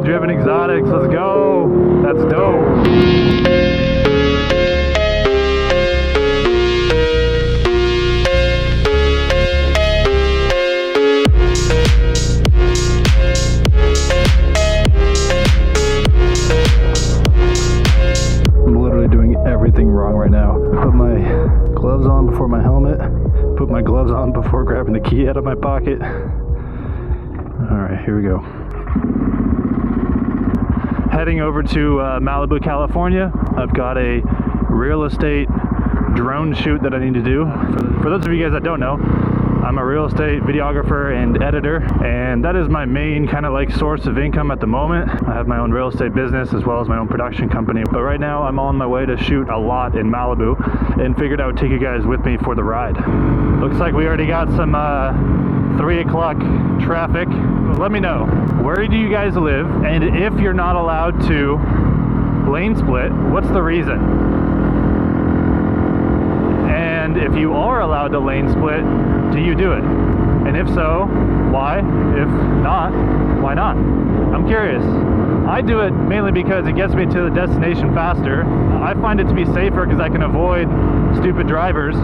driven exotics. Let's go. That's dope. Everything wrong right now. Put my gloves on before my helmet, put my gloves on before grabbing the key out of my pocket. Alright, here we go. Heading over to Malibu, California. I've got a real estate drone shoot that I need to do. For those of you guys that don't know, I'm a real estate videographer and editor, and that is my main kind of like source of income at the moment. I have my own real estate business as well as my own production company, but right now I'm on my way to shoot a lot in Malibu and figured I would take you guys with me for the ride. Looks like we already got some 3 o'clock traffic. Let me know, where do you guys live? And if you're not allowed to lane split, what's the reason? And if you are allowed to lane split, do you do it? And if so, why? If not, why not? I'm curious. I do it mainly because it gets me to the destination faster. I find it to be safer because I can avoid stupid drivers,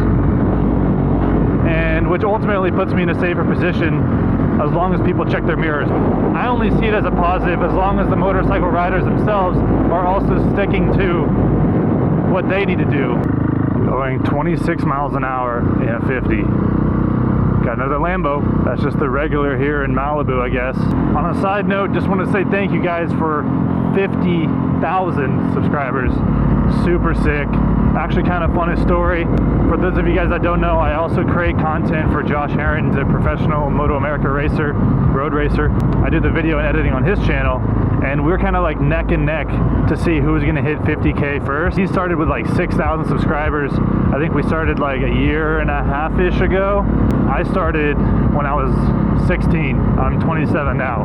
and which ultimately puts me in a safer position as long as people check their mirrors. I only see it as a positive as long as the motorcycle riders themselves are also sticking to what they need to do. I'm going 26 miles an hour in a 50. Got another Lambo. That's just the regular here in Malibu, I guess. On a side note, just want to say thank you guys for 50,000 subscribers. Super sick. Actually, kind of funny story. For those of you guys that don't know, I also create content for Josh Aaron, the professional Moto America racer, road racer. I do the video and editing on his channel, and we're kind of like neck and neck to see who's going to hit 50K first. He started with like 6,000 subscribers. I think we started like a year and a half-ish ago. I started when I was 16. I'm 27 now.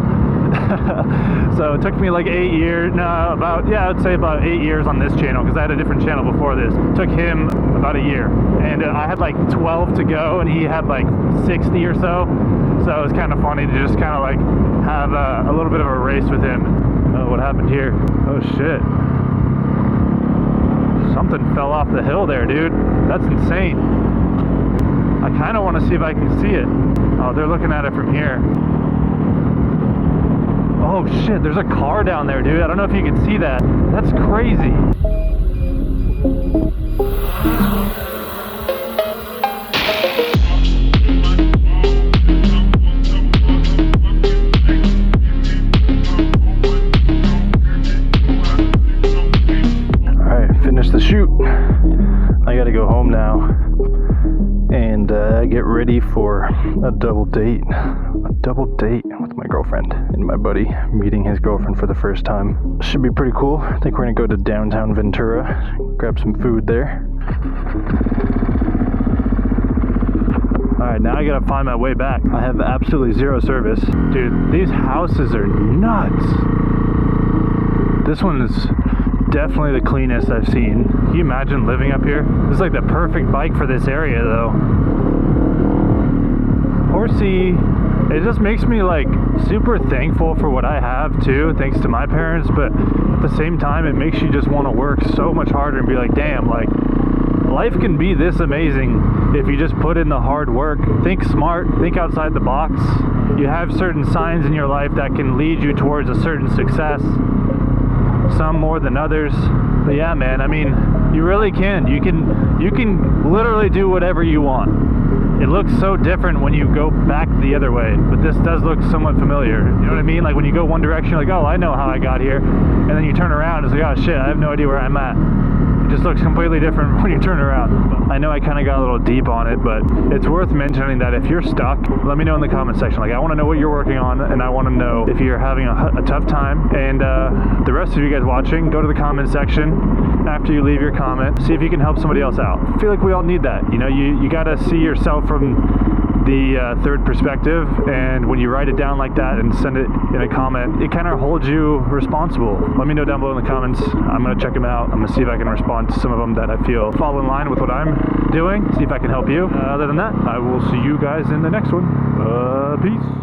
So it took me like 8 years, I'd say about 8 years on this channel, because I had a different channel before this. It took him about a year, and I had like 12 to go, and he had like 60 or so. So it was kind of funny to just kind of like have a little bit of a race with him. Oh, what happened here? Oh shit. Something fell off the hill there, dude. That's insane. I kind of want to see if I can see it. Oh, they're looking at it from here. Oh shit, there's a car down there, dude. I don't know if you can see that. That's crazy. Alright, finished the shoot. I gotta go home now and get ready for a double date with my girlfriend and my buddy meeting his girlfriend for the first time. Should be pretty cool. I think we're gonna go to downtown Ventura, grab some food there. Alright, now I gotta find my way back. I have absolutely zero service. Dude, these houses are nuts. This one is definitely the cleanest I've seen. Can you imagine living up here? This is like the perfect bike for this area though. Horsey, it just makes me like super thankful for what I have too, thanks to my parents, but at the same time it makes you just want to work so much harder and be like, damn, like life can be this amazing if you just put in the hard work. Think smart, think outside the box. You have certain signs in your life that can lead you towards a certain success, some more than others. But yeah, man, I mean, you really can. You can literally do whatever you want. It looks so different when you go back the other way, but this does look somewhat familiar. You know what I mean? Like when you go one direction, you're like, oh, I know how I got here. And then you turn around, it's like, oh shit, I have no idea where I'm at. It just looks completely different when you turn around. I know I kind of got a little deep on it, but it's worth mentioning that if you're stuck, let me know in the comment section. Like, I want to know what you're working on, and I want to know if you're having a tough time. And the rest of you guys watching, go to the comment section after you leave your comment. See if you can help somebody else out. I feel like we all need that. You know, you got to see yourself from the third perspective, and when you write it down like that and send it in a comment, it kind of holds you responsible. Let me know down below in the comments. I'm going to check them out. I'm going to see if I can respond to some of them that I feel fall in line with what I'm doing, see if I can help you. Other than that, I will see you guys in the next one. Peace.